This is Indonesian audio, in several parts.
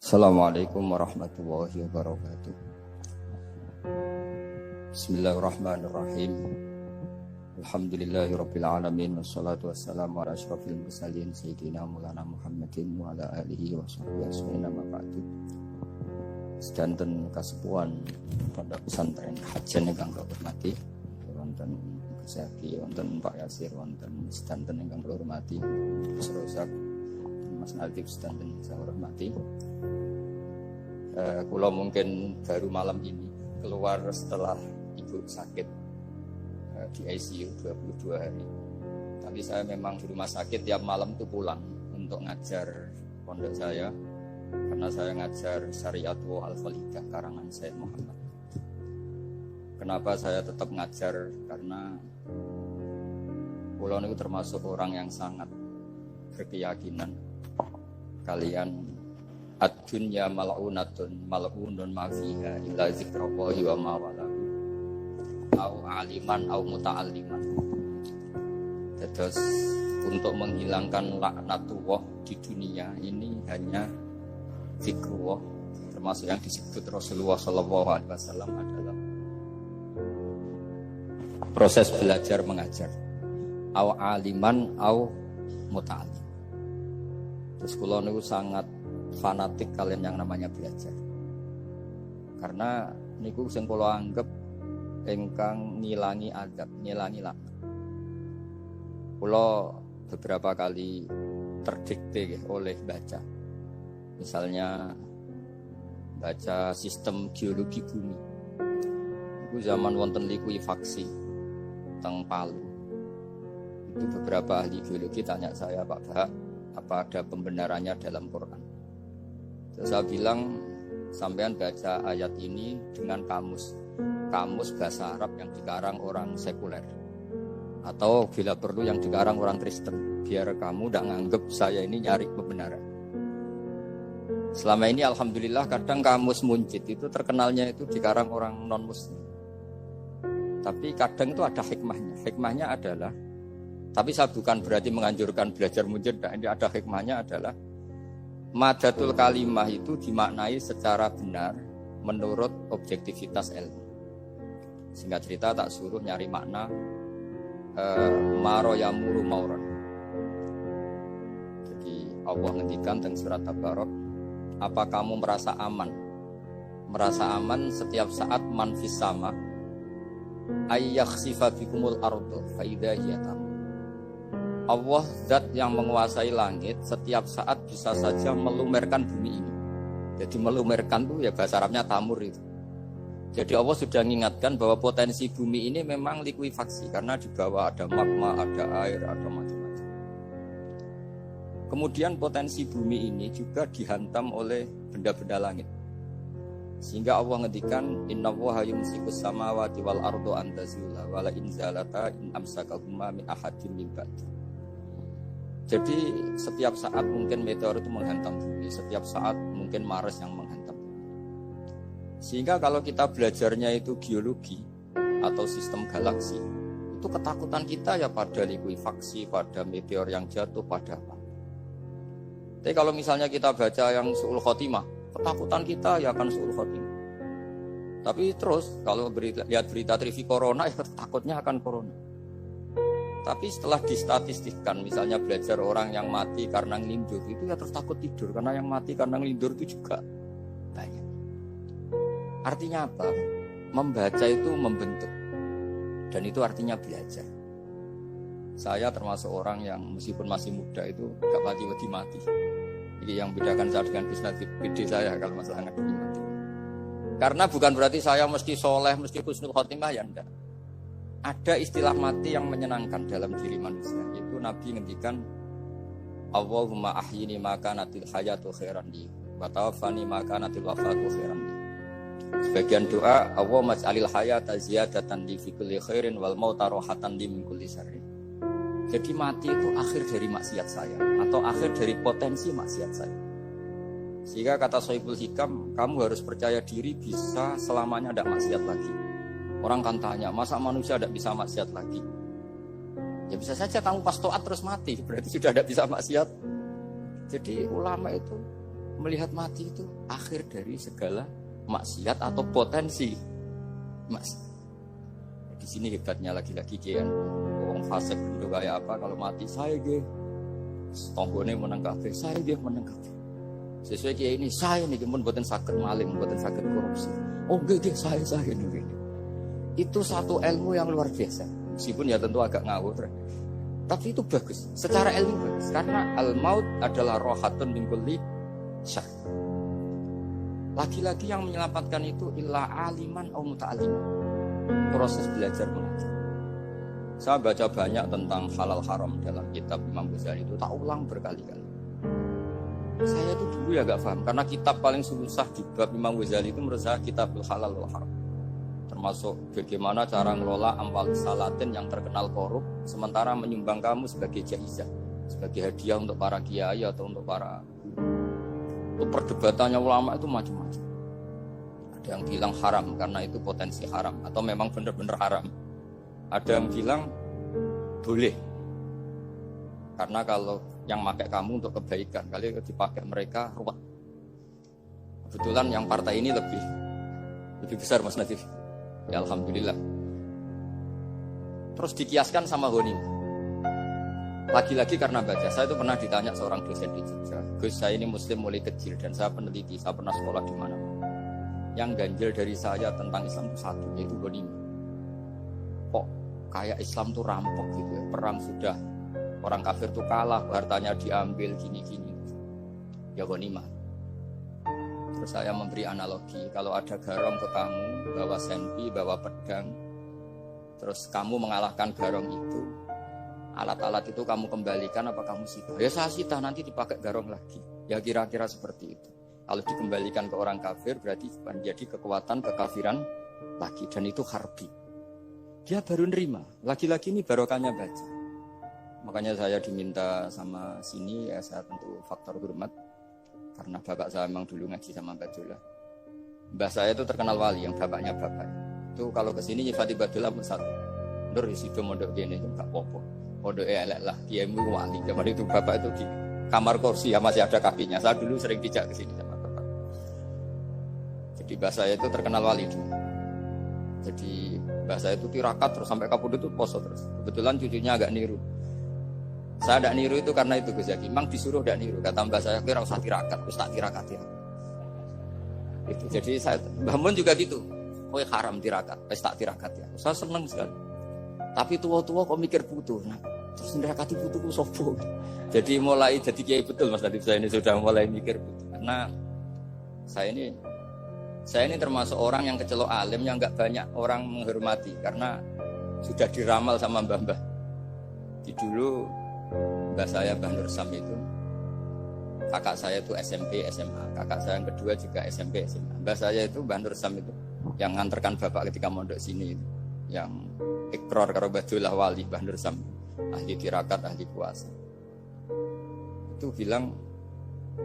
Assalamualaikum warahmatullahi wabarakatuh. Bismillahirrahmanirrahim. Alhamdulillahirabbil alamin wassalatu wassalamu ala asyrofil mursalin sayyidina Maulana Muhammadin wa ala alihi washabbihi ajmain amma ba'du. Sedanten kasepuhan Pondok Pesantren Hajan ingkang kula hormati, wonten Gus Zaki, wonten Pak Yasir, wonten sedanten ingkang kula hormati, Gus Rozak, Mas Nadif, sedanten ingkang saya hormati. Kula mungkin baru malam ini keluar setelah ibu sakit di ICU 22 hari. Tapi saya memang di rumah sakit tiap malam itu pulang untuk ngajar pondok saya, karena saya ngajar Syariat wa Al-Khalidah karangan Said Muhammad. Kenapa saya tetap ngajar? Karena kula niku termasuk orang yang sangat berkeyakinan kalian ad-dunya mal'unatun mal'unun ma fiha illa zikrallahi wa ma walahu au aliman au muta'alliman. Terus untuk menghilangkan laknatullah di dunia ini hanya zikrullah, termasuk yang disebut Rasulullah sallallahu alaihi wasallam adalah proses belajar mengajar, au aliman au muta'allim. Terus kula niku sangat fanatik kalian yang namanya belajar, karena niku sing kula anggap ingkang ngilangi adab, ngilangi laknat. Kula beberapa kali terdikte oleh baca, misalnya baca sistem geologi bumi. Itu zaman wonten likuifaksi teng Palu. Itu beberapa ahli geologi tanya saya, Pak Bahak, apa ada pembenarannya dalam Quran? Terus saya bilang, sampean baca ayat ini dengan kamus bahasa Arab yang dikarang orang sekuler, atau bila perlu yang dikarang orang Kristen, biar kamu tidak nganggep saya ini nyari kebenaran. Selama ini alhamdulillah kadang kamus Munjid itu terkenalnya itu dikarang orang non muslim, tapi kadang itu ada hikmahnya. Hikmahnya adalah, tapi saya bukan berarti menganjurkan belajar Munjid, ini ada hikmahnya adalah madatul kalimah itu dimaknai secara benar menurut objektivitas ilmu. Singkat cerita tak suruh nyari makna maro yamuru mauron. Jadi Allah ngendikan teng surat Tabarok, apa kamu merasa aman? Merasa aman setiap saat man fis sama ayyakhsifa bikumul ardu fa idza hiya tamur. Allah zat yang menguasai langit setiap saat bisa saja melumerkan bumi ini. Jadi melumerkan itu ya bahasa Arabnya tamur itu. Jadi Allah sudah mengingatkan bahwa potensi bumi ini memang likuifaksi, karena di bawah ada magma, ada air, ada macam-macam. Kemudian potensi bumi ini juga dihantam oleh benda-benda langit. Sehingga Allah ngendikan innallaha yumsikus samawati wal ardu an tazula wala in zalata in amsakahuma min ahadin min ba'di. Jadi setiap saat mungkin meteor itu menghantam bumi, setiap saat mungkin Mars yang menghantam bumi. Sehingga kalau kita belajarnya itu geologi atau sistem galaksi, itu ketakutan kita ya pada likuifaksi, pada meteor yang jatuh, pada apa. Tapi kalau misalnya kita baca yang su'ul khotimah, ketakutan kita ya akan su'ul khotimah. Tapi terus kalau lihat berita TV corona, ya takutnya akan corona. Tapi setelah distatistikkan, misalnya belajar orang yang mati karena ngelindur, itu ya terus takut tidur, karena yang mati karena ngelindur itu juga banyak. Artinya apa? Membaca itu membentuk, dan itu artinya belajar. Saya termasuk orang yang meskipun masih muda itu gak mati. Ini yang bedakan saya dengan bisnis gede saya kalau masalah ngadepi mati. Karena bukan berarti saya mesti soleh, mesti husnul khotimah, ya enggak. Ada istilah mati yang menyenangkan dalam diri manusia. Itu Nabi ngendikan, Allahumma ahyini maka natil hayatu khairan li wa tawaffani maka natil wafatu khairan li. Sebagian doa, Allahumma ij'alil hayata ziyadatan li fi kulli khairin wal mauta rohatan li min kulli syarrin. Jadi mati itu akhir dari maksiat saya, atau akhir dari potensi maksiat saya. Sehingga kata Sohibul Hikam, kamu harus percaya diri bisa selamanya tidak maksiat lagi. Orang kan tanya, masa manusia tidak bisa maksiat lagi? Ya bisa saja kamu pas taat terus mati, berarti sudah tidak bisa maksiat. Jadi ulama itu melihat mati itu akhir dari segala maksiat atau potensi maksiat. Di sini hebatnya lagi-lagi kian orang fasik itu kayak apa, kalau mati saya ge tonggone menang kabeh, saya ge menang kabeh. Sesuai kiai ini saya nih pun buatan sakit maling, buatan sakit korupsi. Oh gede saya ini. Itu satu ilmu yang luar biasa. Meskipun ya tentu agak ngawur. Tapi itu bagus. Secara ilmu bagus. Karena al-maut adalah rohatun min kulli syarr. Lagi-lagi yang menyelamatkan itu illa aliman au muta'alliman. Proses belajar mengajar. Saya baca banyak tentang halal haram dalam kitab Imam Ghazali itu, tak ulang berkali-kali. Saya itu dulu ya gak paham, karena kitab paling susah di bab Imam Ghazali itu menurut saya kitabul halal wal haram. Termasuk bagaimana cara ngelola amwal salatin yang terkenal korup, sementara menyumbang kamu sebagai jaizah, sebagai hadiah untuk para kiai atau untuk para guru. Itu perdebatannya ulama itu macam-macam. Ada yang bilang haram karena itu potensi haram, atau memang benar-benar haram. Ada yang bilang boleh, karena kalau yang pakai kamu untuk kebaikan, kali dipakai mereka ruwet. Kebetulan yang partai ini lebih besar Mas Nadif. Ya alhamdulillah. Terus dikiaskan sama ghanimah. Lagi-lagi karena baca, saya itu pernah ditanya seorang dosen di Jogja, Gus saya ini muslim mulai kecil dan saya peneliti, saya pernah sekolah di mana. Yang ganjil dari saya tentang Islam itu satu, yaitu ghanimah. Kok kayak Islam tuh rampok gitu ya, perang sudah, orang kafir tuh kalah, hartanya diambil gini-gini. Ya ghanimah. Terus saya memberi analogi, kalau ada garong ke kamu, bawa senpi, bawa pedang, terus kamu mengalahkan garong itu, alat-alat itu kamu kembalikan apa kamu sita? Ya saya sita, nanti dipakai garong lagi. Ya kira-kira seperti itu. Kalau dikembalikan ke orang kafir, berarti menjadi kekuatan kekafiran lagi. Dan itu harbi. Dia baru nerima. Lagi-lagi ini barokahnya baca. Makanya saya diminta sama sini, ya saya tentu faktor hormat. Karena bapak saya memang dulu ngaji sama Badullah. Mbah saya itu terkenal wali, yang bapaknya bapak. Itu kalau kesini nyifati Badullah pun satu. Nur disitu mondok gini, itu gak apa-apa. Mondok elek lah, kiaimu wali. Zaman itu bapak itu di kamar kursi, ya masih ada kakinya. Saya dulu sering dijak kesini sama bapak. Jadi mbah saya itu terkenal wali dulu. Jadi mbah saya itu tirakat terus sampai kapundhut itu poso terus. Kebetulan cucunya agak niru. Saya tidak niru itu karena itu Gus Zaki. Memang disuruh tidak niru. Kata mbak saya, kira usah tirakat, terus tak tirakat ya. Itu. Jadi saya, Mbah Mun juga gitu. Oh haram tirakat, terus tak tirakat ya. Saya senang sekali. Tapi tua-tua kok mikir putu. Nah, terus tirakati putuku sopo. Jadi mulai jadi kiai betul Mas Nadif, saya ini sudah mulai mikir putu. Karena saya ini termasuk orang yang kecelok alim yang nggak banyak orang menghormati karena sudah diramal sama mbah-mbah. Di dulu mbah saya Mbah Nur Sam itu, kakak saya itu SMP, SMA, kakak saya yang kedua juga SMP, SMA. Mbah saya itu Mbah Nur Sam itu yang nganterkan bapak ketika mondok sini itu, yang ikrar karo Badullah wali Mbah Nur Sam, ahli tirakat, ahli puasa. Itu bilang,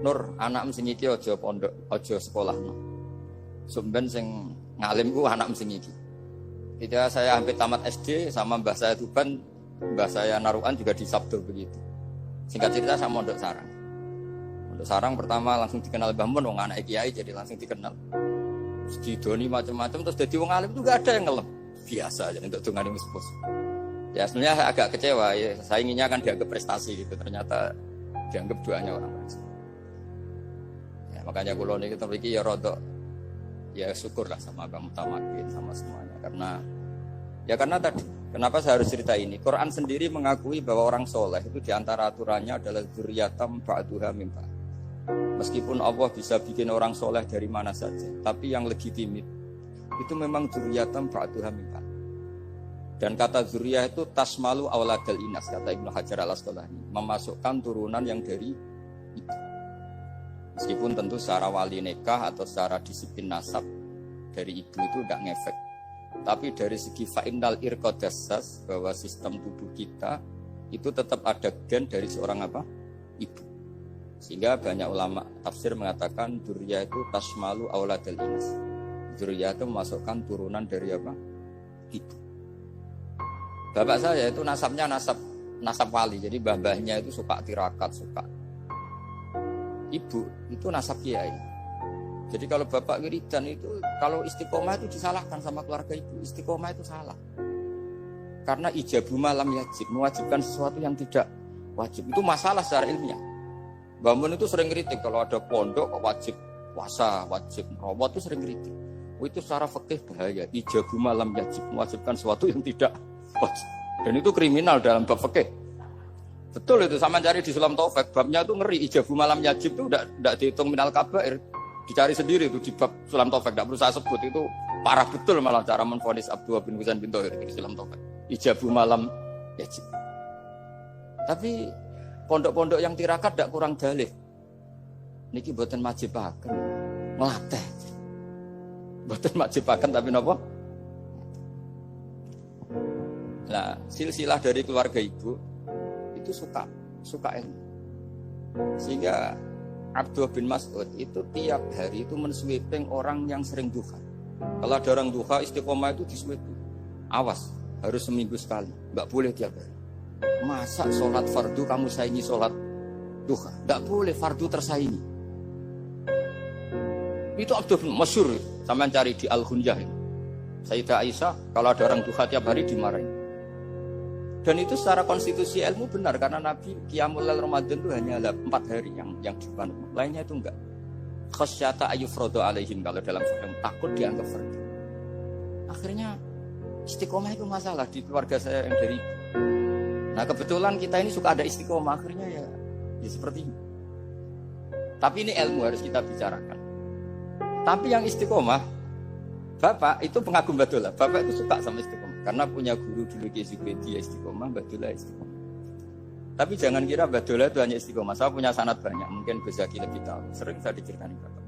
Nur, anak sing iki aja pondok, aja sekolah no. Sumben sing ngalim ku anak sing iki. Ketika saya hampir tamat SD sama mbah saya Tuban, mbah saya Narukan juga di Sabdo begitu. Singkat cerita saya mondok sarang. Mondok sarang pertama langsung dikenal Mbah Mun, wong anak kiai jadi langsung dikenal. Terus didoni macam-macam, terus jadi wong alim juga ada yang ngelem. Biasa aja untuk dongane muspus. Ya sebenarnya saya agak kecewa ya. Saya inginnya kan dianggap prestasi gitu, ternyata dianggap doanya orang lain. Ya makanya kula niki mriki ya rodok ya syukurlah sama Bang Mutamakin sama semuanya karena tadi kenapa saya harus cerita ini. Quran sendiri mengakui bahwa orang soleh itu diantara aturannya adalah dzurriyyatam ba'duha min ba'd. Meskipun Allah bisa bikin orang soleh dari mana saja, tapi yang legitimit itu memang dzurriyyatam ba'duha min ba'd. Dan kata dzurriyyah itu tasmalu auladal inas, kata Ibnu Hajar al-Asqalani, memasukkan turunan yang dari itu. Meskipun tentu secara wali nikah atau secara disiplin nasab dari ibu itu enggak ngefek. Tapi dari segi fa'innal irqadassas, bahwa sistem tubuh kita itu tetap ada gen dari seorang apa? Ibu. Sehingga banyak ulama tafsir mengatakan dzurriyyah itu tasmalu auladal inas. Dzurriyyah itu memasukkan turunan dari apa? Ibu. Bapak saya itu nasabnya nasab wali. Jadi mbah-mbahnya itu suka tirakat, suka ibu itu nasab kiai. Jadi kalau bapak wiridan itu, kalau istiqomah itu disalahkan sama keluarga ibu. Istiqomah itu salah. Karena ijabu malam yajib, mewajibkan sesuatu yang tidak wajib. Itu masalah secara ilmiah. Mbah Mun itu sering kritik kalau ada pondok wajib puasa, wajib merawat itu sering kritik. Itu secara fikih bahaya. Ijabu malam yajib, mewajibkan sesuatu yang tidak wajib. Dan itu kriminal dalam bab fikih. Betul itu, sama cari di Sulam Taufik, babnya itu ngeri. Ijabu malam yajib itu tidak dihitung minal kabair. Dicari sendiri itu di bab Sulam Taufik, tidak perlu saya sebut. Itu parah betul malah cara menvonis Abdullah bin Husain bin Thohir di Sulam Taufik. Ijabu malam yajib. Tapi pondok-pondok yang tirakat tidak kurang dalih. Niki boten majibaken, melatih. Boten majibaken tapi napa? Nah, silsilah dari keluarga ibu itu suka ilmu. Sehingga Abdullah bin Mas'ud itu tiap hari itu mensweeping orang yang sering duha. Kalau ada orang duha istiqomah itu disweeping. Awas, harus seminggu sekali, enggak boleh tiap hari. Masa sholat fardu kamu saingi sholat duha? Enggak boleh, fardu tersaingi. Itu Abdullah bin masyhur, sampean cari di Al-Ghunyah. Sayyidah Aisyah kalau ada orang duha tiap hari dimarahin. Dan itu secara konstitusi ilmu benar karena Nabi Qiyamul Lail Ramadan itu hanya 4 hari yang dipandu. Lainnya itu enggak. Khasyata ayyufradu alaihim, kalau dalam film takut dianggap fardu. Akhirnya istiqomah itu masalah di keluarga saya yang dari. Nah kebetulan kita ini suka ada istiqomah, akhirnya ya seperti ini. Tapi ini ilmu harus kita bicarakan. Tapi yang istiqomah, bapak itu pengagum Badulah. Bapak itu suka sama istiqomah. Karena punya guru dulu Ki Zubaidi istiqomah, Badulah istiqomah. Tapi jangan kira Badulah itu hanya istiqomah. Saya punya sanad banyak, mungkin Gus Zaki lebih tahu. Sering saya diceritakan bapak.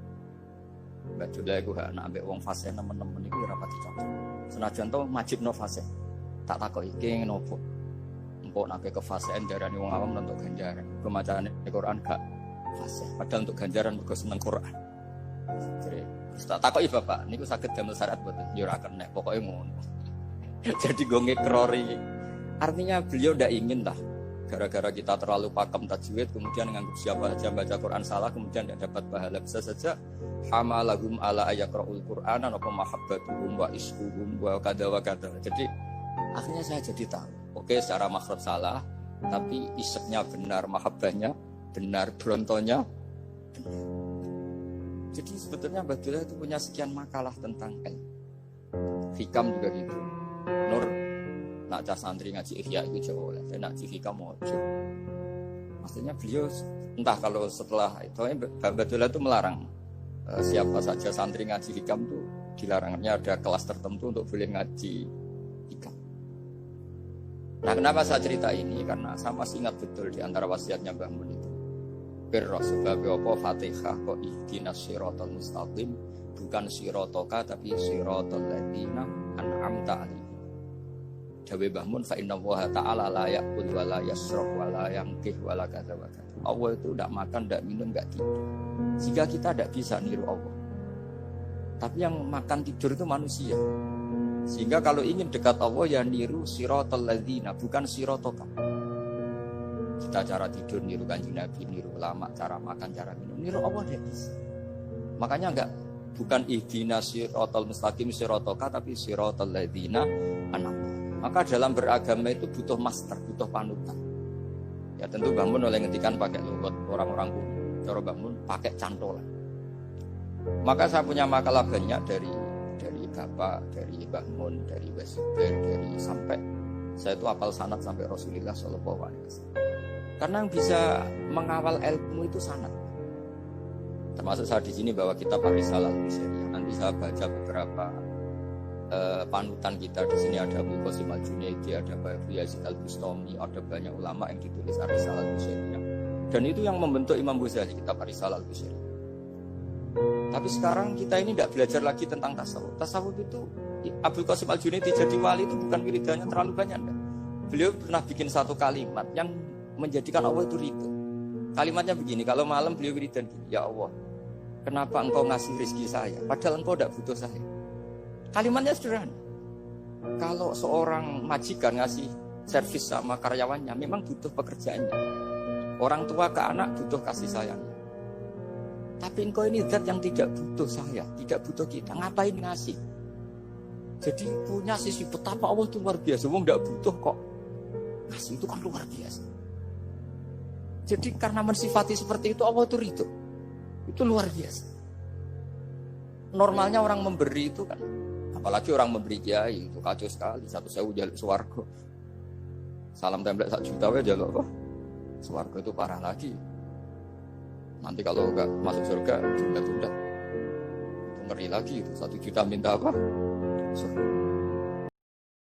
Badulah itu anak ambek wong fase teman-teman itu rapati cocok. Senajan to majibno fase. Tak takoki iki ngopo. Engko nek ke fasean darani wong awam untuk ganjaran. Pembacaan Al-Qur'an gak fase. Padahal untuk ganjaran mergo seneng Qur'an. Jadi tak takoki bapak, niku saged damel syarat mboten? Ya ora kena, pokoke ngono. Jadi gue ngekrori. Artinya beliau tidak ingin lah gara-gara kita terlalu pakem tajwid kemudian nganggap siapa aja baca Quran salah kemudian tidak dapat pahala. Bisa saja hamalahum ala ayakra'ul Qur'an apa mahabbatuhum wa iskuhum wa kada wa kada. Jadi akhirnya saya jadi tahu. Oke, secara makhraj salah tapi iseknya benar, mahabbahnya benar, brontonya benar. Jadi sebetulnya Badulah itu punya sekian makalah tentang ilmu. Hikam juga gitu. Nur, nak cah santri ngaji Ihya itu jauh oleh, saya nak hikam mojo. Maksudnya beliau entah kalau setelah itu, Badulah itu melarang siapa saja santri ngaji hikam itu dilarangnya ada kelas tertentu untuk boleh ngaji hikam. Nah kenapa saya cerita ini? Karena saya masih ingat betul di antara wasiatnya Mbah Mun itu. Birra sebab apa Fatihah kok ihdinas siratal mustaqim, bukan siratoka tapi siratal ladzina an'amta alaihim. Dawe Mbah Mun fa inna wa ta'ala la ya'kul wa la yasrab wa la yamkih wa la kadza wa kadza. Allah itu tidak makan, tidak minum, tidak tidur. Sehingga kita tidak bisa niru Allah. Tapi yang makan tidur itu manusia. Sehingga kalau ingin dekat Allah ya niru siratal ladzina, bukan siratoka. Kita cara tidur niru Kanjeng Nabi, niru ulama, cara makan, cara minum, niru Allah tidak bisa. Makanya bukan ihdinas siratal mustaqim siratoka tapi siratal ladzina an'amta. Maka dalam beragama itu butuh master, butuh panutan. Ya tentu Mbah Mun oleh ngendikan pakai lugat orang-orang kuno. Cara Mbah Mun pakai cantolan. Maka saya punya makalah banyak dari Bapak, dari Mbah Mun, dari Wasuber, dari sampai saya itu hafal sanad sampai Rasulullah Shallallahu Alaihi Wasallam. Karena yang bisa mengawal ilmu itu sanad. Termasuk saya di sini bawa kitab Ar-Risalah Al-Busairiyah. Nanti saya baca beberapa panutan kita. Di sini ada Abu Qasim Al-Junaidi, ada Abu Yazid Al-Bustami, ada banyak ulama yang ditulis Ar-Risalah Al-Busairiyah. Dan itu yang membentuk Imam Ghazali, kitab Ar-Risalah Al-Busairiyah. Tapi sekarang kita ini tidak belajar lagi tentang tasawuf. Tasawuf itu Abu Qasim Al-Junaidi jadi wali itu bukan wiridannya terlalu banyak. Enggak? Beliau pernah bikin satu kalimat yang menjadikan Allah itu ridho. Kalimatnya begini, kalau malam beliau wiridan gini, ya Allah, kenapa engkau ngasih rezeki saya padahal engkau tidak butuh saya. Kalimatnya sederhana. Kalau seorang majikan ngasih servis sama karyawannya, memang butuh pekerjaannya. Orang tua ke anak butuh kasih sayangnya. Tapi engkau ini zat yang tidak butuh saya, tidak butuh kita. Ngapain ngasih? Jadi punya sisi betapa Allah itu luar biasa. Wong tidak butuh kok. Ngasih itu kan luar biasa. Jadi karena mensifati seperti itu Allah itu ridho. Itu luar biasa. Normalnya orang memberi itu kan, apalagi orang memberi kiai itu kacau sekali. 1.000 jaluk swarga. Salam template 1 juta aja jaluk apa? Swarga itu parah lagi. Nanti kalau enggak masuk surga tunda-tunda. Ngeri lagi itu 1 juta minta apa? Surga.